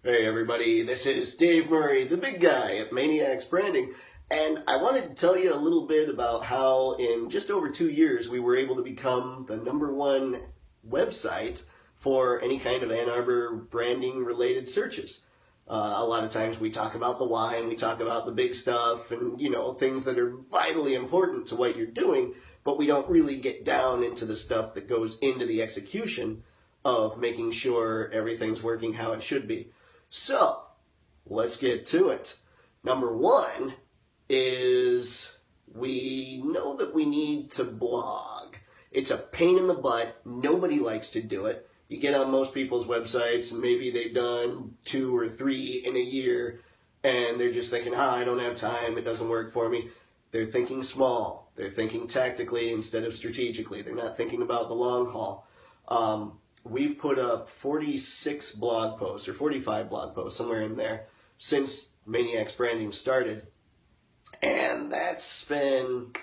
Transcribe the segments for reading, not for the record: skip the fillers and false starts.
Hey everybody, this is Dave Murray, the big guy at Mayniax Branding, and I wanted to tell you a little bit about how in just over 2 years we were able to become the #1 website for any kind of Ann Arbor branding related searches. A lot of times we talk about the why and we talk about the big stuff and things that are vitally important to what you're doing, but we don't really get down into the stuff that goes into the execution of making sure everything's working how it should be. So, let's get to it. #1 is we know that we need to blog. It's a pain in the butt. Nobody likes to do it. You get on most people's websites and maybe they've done 2 or 3 in a year and they're just thinking, I don't have time, it doesn't work for me. They're thinking small. They're thinking tactically instead of strategically. They're not thinking about the long haul. We've put up 46 blog posts or 45 blog posts, somewhere in there, since Mayniax Branding started. And that's been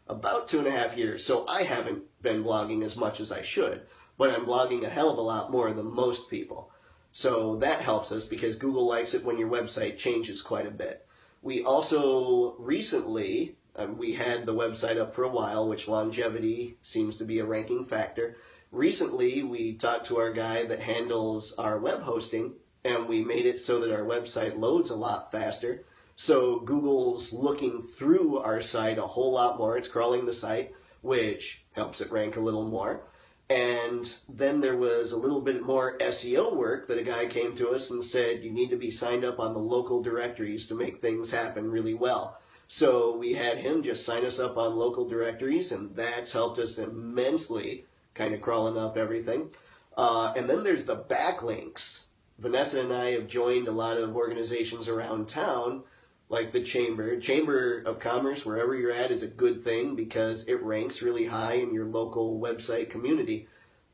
about 2.5 years. So I haven't been blogging as much as I should, but I'm blogging a hell of a lot more than most people. So that helps us because Google likes it when your website changes quite a bit. We also recently, we had the website up for a while, which longevity seems to be a ranking factor. Recently, we talked to our guy that handles our web hosting, and we made it so that our website loads a lot faster. So Google's looking through our site a whole lot more. It's crawling the site, which helps it rank a little more. And then there was a little bit more SEO work that a guy came to us and said, you need to be signed up on the local directories to make things happen really well. So we had him just sign us up on local directories, and that's helped us immensely, kind of crawling up everything. And then there's the backlinks. Vanessa and I have joined a lot of organizations around town, like the Chamber of Commerce, wherever you're at, is a good thing because it ranks really high in your local website community.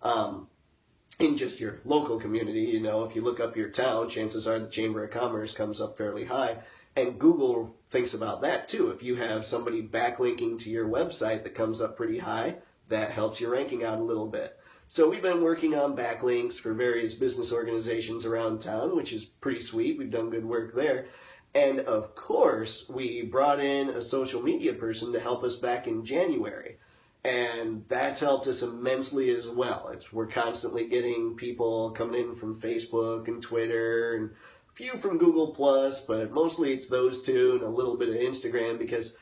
In just your local community, if you look up your town, chances are the Chamber of Commerce comes up fairly high. And Google thinks about that too. If you have somebody backlinking to your website that comes up pretty high, that helps your ranking out a little bit. So we've been working on backlinks for various business organizations around town, which is pretty sweet. We've done good work there. And of course, we brought in a social media person to help us back in January. And that's helped us immensely as well. We're constantly getting people coming in from Facebook and Twitter and a few from Google+, but mostly it's those two and a little bit of Instagram because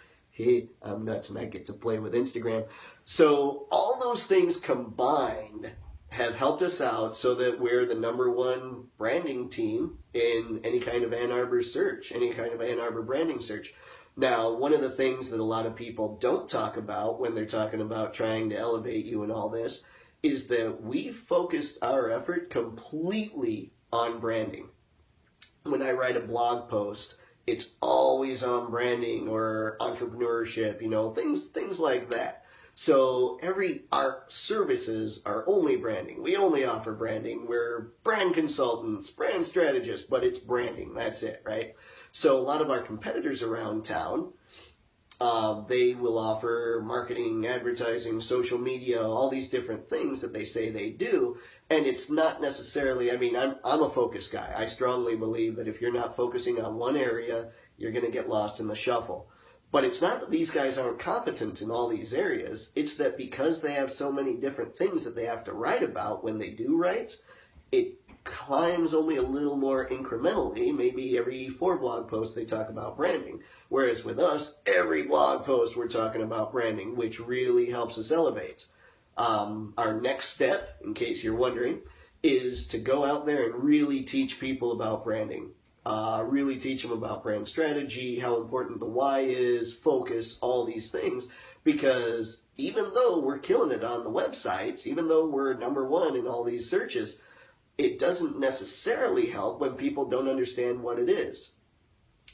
I'm nuts and I get to play with Instagram. So all those things combined have helped us out so that we're the #1 branding team in any kind of Ann Arbor search, any kind of Ann Arbor branding search. Now, one of the things that a lot of people don't talk about when they're talking about trying to elevate you and all this is that we focused our effort completely on branding. When I write a blog post, it's always on branding or entrepreneurship, things like that. So our services are only branding. We only offer branding. We're brand consultants, brand strategists, but it's branding. That's it, right? So a lot of our competitors around town, they will offer marketing, advertising, social media, all these different things that they say they do. And it's not necessarily, I'm a focus guy. I strongly believe that if you're not focusing on one area, you're going to get lost in the shuffle. But it's not that these guys aren't competent in all these areas. It's that because they have so many different things that they have to write about when they do write, it climbs only a little more incrementally. Maybe every 4 blog posts they talk about branding. Whereas with us, every blog post we're talking about branding, which really helps us elevate. Our next step, in case you're wondering, is to go out there and really teach people about branding. Really teach them about brand strategy, how important the why is, focus, all these things. Because even though we're killing it on the websites, even though we're #1 in all these searches, it doesn't necessarily help when people don't understand what it is.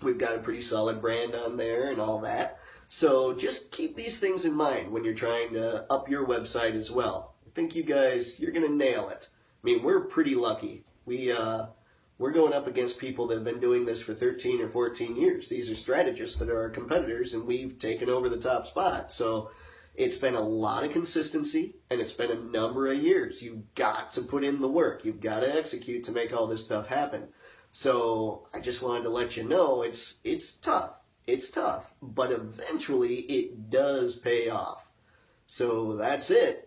We've got a pretty solid brand on there and all that. So just keep these things in mind when you're trying to up your website as well. I think you guys, you're going to nail it. We're pretty lucky. We're going up against people that have been doing this for 13 or 14 years. These are strategists that are our competitors, and we've taken over the top spot. So it's been a lot of consistency, and it's been a number of years. You've got to put in the work. You've got to execute to make all this stuff happen. So I just wanted to let you know it's tough. It's tough, but eventually it does pay off. So that's it.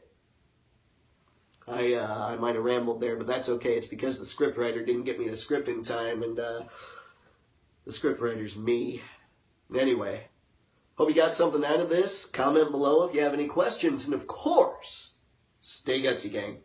I might have rambled there, but that's okay. It's because the scriptwriter didn't get me the script in time, and the scriptwriter's me. Anyway, hope you got something out of this. Comment below if you have any questions, and of course, stay gutsy, gang.